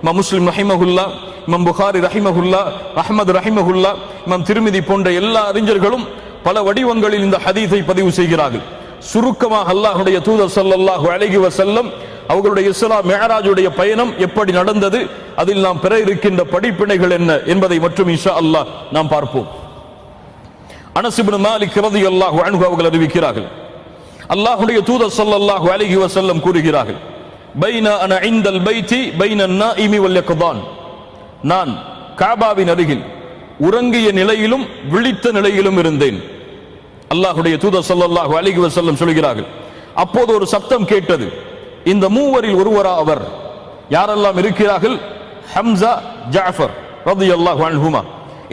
இமாம் முஸ்லிம் ரஹிமஹுல்லா, இமாம் புகாரி ரஹிமஹுல்லா, அஹ்மது ரஹிமஹுல்லா, இமாம் திர்மிதி போன்ற எல்லா அறிஞர்களும் பல வடிவங்களில் இந்த ஹதீஸை பதிவு செய்கிறார்கள். சுருக்கமாக அல்லாஹ்வுடைய தூதர் ஸல்லல்லாஹு அலைஹி வஸல்லம் அவர்களுடைய இஸ்ரா மிஅராஜுடைய பயணம் எப்படி நடந்தது, அதில் நாம் பெற இருக்கின்ற படிப்பினைகள் என்ன என்பதை மற்றும் இன்ஷா அல்லாஹ் நாம் பார்ப்போம். அனஸ் இப்னு மாலிக் ரலியல்லாஹு அன்ஹு அவர்கள் அறிவிக்கிறார்கள், அல்லாஹ்வுடைய தூதர் ஸல்லல்லாஹு அலைஹி வஸல்லம் கூறுகிறார்கள், பைன அன இன்தல் பைத்தி பைன அன்-நாஇமி வல் யக்தான், நான் காபாவின் அருகில் உறங்கிய நிலையிலும் விழித்த நிலையிலும் இருந்தேன். அல்லாஹ்வுடைய தூதர் ஸல்லல்லாஹு அலைஹி வஸல்லம் சொல்கிறார்கள், அப்போது ஒரு சப்தம் கேட்டது. இந்த மூவரில் ஒருவரா அவர்? யாரெல்லாம் இருக்கிறார்கள்? ஹம்ஸா, ஜஅஃபர் ரலியல்லாஹு அன்ஹுமா.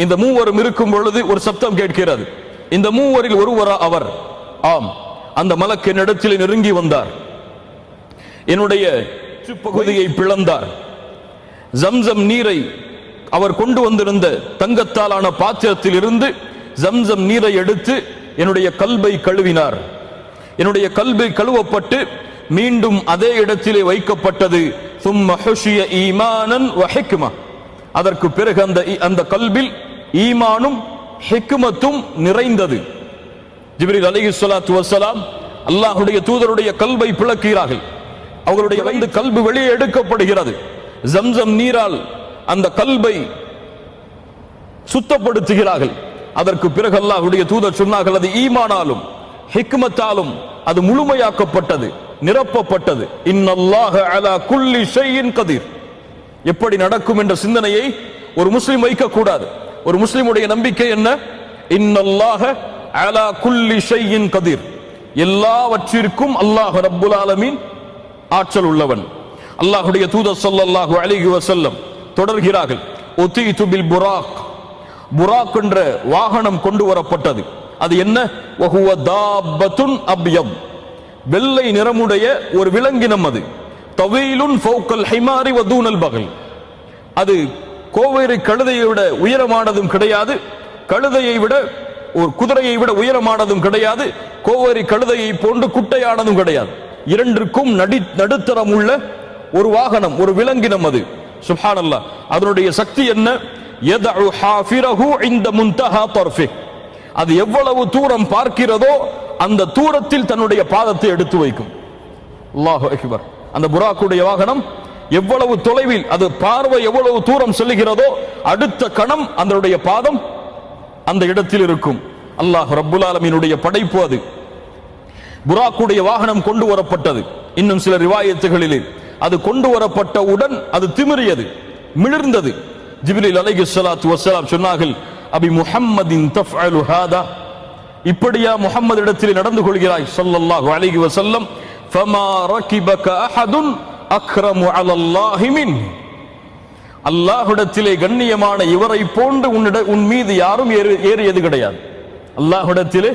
இந்த மூவரும் இருக்கும் பொழுது ஒரு சப்தம் கேட்கிறது. இந்த மூவரில் ஒருவரா அவர்? ஆம். அந்த மலக்கு என்னிடத்தில் நெருங்கி வந்தார், என்னுடைய பகுதியை பிளந்தார், ஜம்சம் நீரை அவர் கொண்டு வந்திருந்த தங்கத்தாலான பாத்திரத்தில் இருந்து ஜம்சம் நீரை எடுத்து என்னுடைய கல்பை கழுவினார். என்னுடைய கல்பை கழுவப்பட்டு மீண்டும் அதே இடத்திலே வைக்கப்பட்டது. ثم حشي ايمانا وحكمه, அதற்கு பிறகு அந்த கல்பில் ஈமானும் ஹிக்மத்தும் நிறைந்தது. ஜிப்ரீல் அலைஹிஸ்ஸலாத்து வஸ்ஸலாம் அல்லாஹ்வுடைய தூதருடைய கல்பை பிளக்கிறார்கள். அவர்களுடைய கல்பு வெளியே எடுக்கப்படுகிறது. ஜம்சம் நீரால் அந்த கல்பை சுத்தப்படுத்துகிறார்கள். அதற்கு பிறகு அல்லாஹ்வுடைய தூதர் சொன்னார்கள், அது ஈமானாலும் ஹிக்மத்தாலும் அது முழுமையாக்கப்பட்டது, நிரப்பப்பட்டது. இன்னல்லாஹ அலா குல்லி ஷைஇன் கதீர். எப்படி நடக்கும் என்ற சிந்தனையை ஒரு முஸ்லிம் வைக்க கூடாது. ஒரு முஸ்லிமுடைய நம்பிக்கை என்ன? இன்னல்லாஹ அலா குல்லி ஷைஇன் கதீர், எல்லாவற்றிற்கும் அல்லாஹ் ரப்புல் ஆலமீன் ஆற்றல் உள்ளவன். அல்லாஹ்வுடைய தூதர் ஸல்லல்லாஹு அலைஹி வஸல்லம் தொடர்கிறார்கள், உதீது பில் புராக், புராக் என்ற வாகனம் கொண்டு வரப்பட்டது. அது என்ன? வஹுவ தாபத்துன் அப்யத், வெள்ளை நிறமுடைய ஒரு விலங்கினம். அது தவீலுன் ஃபௌகல் ஹிமாரி வ தூனல் பகல், அது கோவேரி கழுதையை விட உயரமானதும் கிடையாது, கழுதையை விட ஒரு குதிரையை விட உயரமானதும் கிடையாது, கோவேரி கழுதையை போன்று குட்டையானதும் கிடையாது. இரண்டிற்கும் நடுத்தரம் உள்ள ஒரு வாகனம், ஒரு விலங்கினம் அது. சுப்ஹானல்லாஹ். அதனுடைய சக்தி என்ன? யதஉ ஹாஃபிரஹு இன்த முன்தஹா தர்ஃபி, அது எவ்வளவு தூரம் பார்க்கிறதோ அந்த தூரத்தில் தன்னுடைய பாதத்தை எடுத்து வைக்கும். அல்லாஹு அக்பர். அந்த புராக்குடைய வாகனம் எவ்வளவு தொலைவில், அது பார்வை எவ்வளவு தூரம் செல்கிறதோ அடுத்த கணம் அதனுடைய பாதம் அந்த இடத்தில் இருக்கும். அல்லாஹ் ரப்புல் ஆலமீனுடைய படைப்பு அது. புராக்குடைய வாகனம் கொண்டு வரப்பட்டது. இன்னும் சில ரிவாயத்துகளிலே அது கொண்டு வரப்பட்டவுடன் அது திமிரியது, மிளிர்ந்தது. ஜிப்ரீல் அலைஹிஸ்ஸலாத்து வஸ்ஸலாம் சொன்னார்கள், அபி முஹம்மதின் தஃஅலு ஹாதா, இப்படியா முஹம்மது இடத்தில் நடந்து கொள்கிறாய் ஸல்லல்லாஹு அலைஹி வஸல்லம்? ஃபமா ரகிபக அஹதுன் அக்ரமு அலல்லாஹி மின், அல்லாஹ்விடத்திலே கண்ணியமான இவரை போன்று உன் மீது யாரும் ஏறியது கிடையாது. அல்லாஹ்விடத்திலே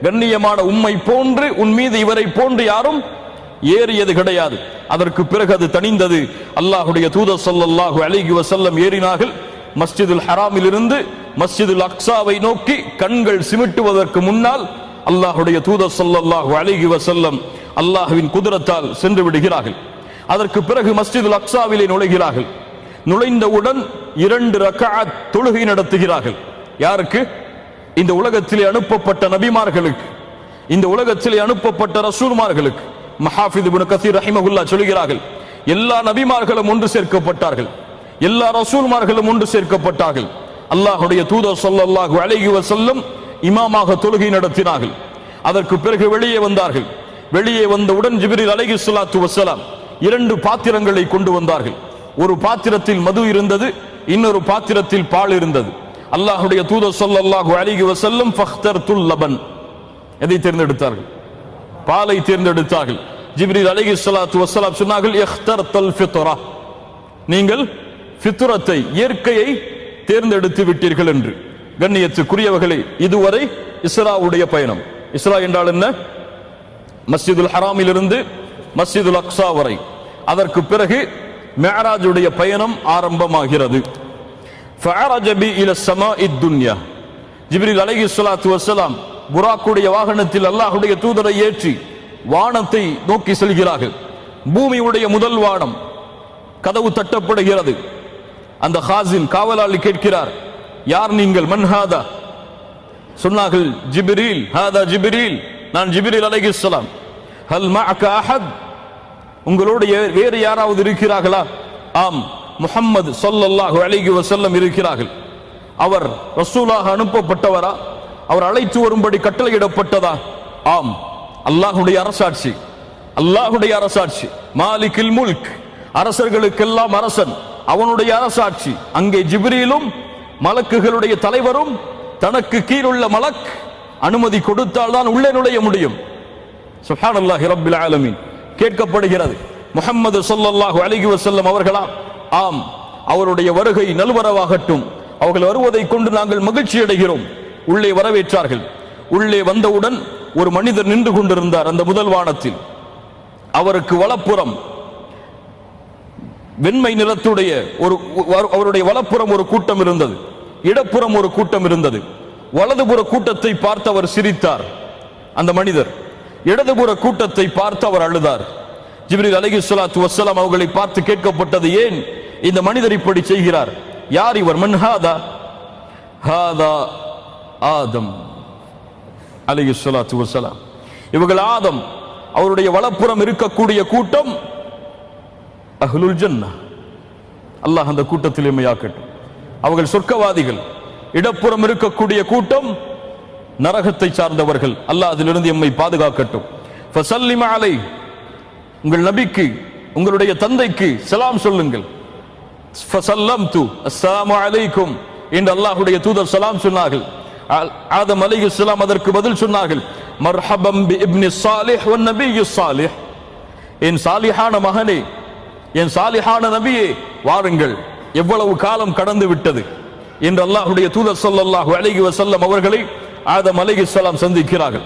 கண்ணியமான உம்மை போன்று உன் மீது இவரை போன்று யாரும் ஏறியது கிடையாது. அதற்கு பிறகு அது தணிந்தது. அல்லாஹ்வுடைய தூதர் ஸல்லல்லாஹு அலைஹி வஸல்லம் ஏறினார்கள். மஸ்ஜிதுல் ஹராமில் இருந்து மஸ்ஜிதுல் அக்ஸாவை நோக்கி கண்கள் சிமிட்டுவதற்கு முன்னால் அல்லாஹ்வுடைய தூதர் ஸல்லல்லாஹு அலைஹி வஸல்லம் அல்லாஹ்வின் குதிரத்தால் சென்று விடுகிறார்கள். அதற்கு பிறகு மஸ்ஜிதுல் அக்ஸாவிலே நுழைகிறார்கள். நுழைந்தவுடன் 2 ரக்அத் தொழுகை நடத்துகிறார்கள். யாருக்கு? இந்த உலகத்திலே அனுப்பப்பட்ட நபிமார்களுக்கு, இந்த உலகத்திலே அனுப்பப்பட்ட ரசூல்மார்களுக்கு. மஹாஃபிஸ் இப்னு கஸீர் ரஹிமஹுல்லாஹ் சொல்கிறார்கள், எல்லா நபிமார்களும் ஒன்று சேர்க்கப்பட்டார்கள், எல்லா ரசூல்மார்களும் ஒன்று சேர்க்கப்பட்டார்கள். அல்லாஹ்வுடைய தூதர் ஸல்லல்லாஹு அலைஹி வஸல்லம் இமாமாக தொழுகை நடத்தினார்கள். அதற்கு பிறகு வெளியே வந்தார்கள். வெளியே வந்தவுடன் ஜிப்ரீல் அலைஹிஸ்ஸலாத்து வஸ்ஸலாம் 2 பாத்திரங்களை கொண்டு வந்தார்கள். ஒரு பாத்திரத்தில் மது இருந்தது, இன்னொரு பாத்திரத்தில் பால் இருந்தது. அல்லாஹ்வுடைய தூதர் ஸல்லல்லாஹு அலைஹி வஸல்லம் ஃபக்தர்துல் லபன், எதை தேர்ந்தெடுத்தார்கள்? பாலை தேர்ந்தெடுத்தார்கள். ஜிப்ரீல் அலைஹிஸ்ஸலாத்து வஸ்ஸலாம் சொன்னார்கள், இக்தர்தல் ஃபித்ரா, நீங்கள் ஃபித்ரத்தை, இயற்கையை தேர்ந்தெடுத்து விட்டீர்கள் என்று. கண்ணியத்துக்குரியவர்களே, இதுவரை இஸ்ராவுடைய பயணம். இஸ்ரா என்றால் என்ன? மஸ்ஜிதுல் ஹராமில் இருந்து மஸ்ஜிதுல் அக்ஸா வரை. அதற்கு பிறகு மிஅராஜுடைய பயணம் ஆரம்பமாகிறது. ஃபஅரஜ பி இல ஸமாஇத் துன்யா, ஜிப்ரீல் அலைஹிஸ்ஸலாத்து வஸ்ஸலாம் புராக்குடைய வாகனத்தில் அல்லாஹ்வுடைய தூதரை ஏற்றி வானத்தை நோக்கி செல்கிறார்கள். பூமியுடைய முதல் வானம், கதவு தட்டப்படுகிறது. அந்த ஹாசின் காவலாளி கேட்கிறார், யார் நீங்கள்? மன்ஹாதா? சொன்னார்கள், ஜிப்ரீல். ஹாதா ஜிப்ரீல், நான் ஜிப்ரீல் அலைஹிஸ்ஸலாம். ஹல் மஅக அஹத்? உங்களோடு வேறு யாராவது இருக்கிறார்களா? ஆம், முஹம்மது ஸல்லல்லாஹு அலைஹி வஸல்லம் இருக்கிறார்கள். அவர் ரசூலாக அனுப்பப்பட்டவரா? அவர் அழைத்து வரும்படி கட்டளையிடப்பட்டதா? ஆம். அல்லாஹ்வுடைய அரசாட்சி, அல்லாஹ்வுடைய அரசாட்சி. மாலிகில் முல்க், அரசர்களுக்கெல்லாம் அரசன், அவனுடைய அரசாட்சி. அங்கே ஜிப்ரீலும் மலக்குகளுடைய தலைவரும், தனக்கு கீழுள்ள மலக் அனுமதி கொடுத்தால் தான் உள்ளே நுழைய முடியும். சுப்ஹானல்லாஹி ரப்பில் ஆலமீன். கேட்கப்படுகிறது, முஹம்மது ஸல்லல்லாஹு அலைஹி வஸல்லம் அவர்களா? ஆம். அவருடைய வருகை நல்வரவாகட்டும், அவர்கள் வருவதை கொண்டு நாங்கள் மகிழ்ச்சி அடைகிறோம். உள்ளே வரவேற்றார்கள். உள்ளே வந்தவுடன் ஒரு மனிதர் நின்று கொண்டிருந்தார் அந்த முதல் வானத்தில். அவருக்கு வலப்புறம் வெண்மை நிறத்துடைய அவருடைய வலப்புறம் ஒரு கூட்டம் இருந்தது, இடப்புறம் ஒரு கூட்டம் இருந்தது. வலதுபுற கூட்டத்தை பார்த்து அவர் சிரித்தார் அந்த மனிதர். இடதுபுற கூட்டத்தை பார்த்து அவர் அழுதார். ஜிப்ரீல் அலைஹிஸ்ஸலாத்து வஸ்ஸலாம் அவர்களை பார்த்து கேட்கப்பட்டது, ஏன் இந்த மனிதர் இப்படி செய்கிறார்? யார் இவர்? மன்ஹாதா? ஹாதா ஆதம் அலைஹிஸ்ஸலாத்து வஸ்ஸலாம். இவர்கள் ஆதம். அவருடைய வலப்புறம் இருக்கக்கூடிய கூட்டம் அஹ்லுல் ஜன்னah. அல்லாஹ் அந்த கூட்டத்தில் எம்மையாக்கட்டும். அவர்கள் சொர்க்கவாதிகள். இடப்புறம் இருக்கக்கூடிய கூட்டம் நரகத்தை சார்ந்தவர்கள். அல்லாஹ் அதிலிருந்து எம்மை பாதுகாக்கட்டும். ஃபஸல்லிம அலைஹி, உங்கள் நபிக்கு, உங்களுடைய தந்தைக்கு சலாம் சொல்லுங்கள். ஃபஸல்லம்து, அஸ்ஸலாமு அலைக்கும் என்று அல்லாஹ்வுடைய தூதர் சலாம் சொன்னார்கள். ஆதம் அலைஹிஸ்ஸலாம் அதற்கு பதில் சொன்னார்கள், மர்ஹபம் பி இப்னி ஸாலிஹ் வன் நபிய்யு ஸாலிஹ். என் சாலிஹான மகனே, என் சாலிஹான நபியே, வாருங்கள், எவ்வளவு காலம் கடந்து விட்டது என்று அல்லாஹ்வுடைய தூதர் ஸல்லல்லாஹு அலைஹி வஸல்லம் அவர்களை ஆதம் அலைஹிஸ்ஸலாம் சந்திக்கிறார்கள்.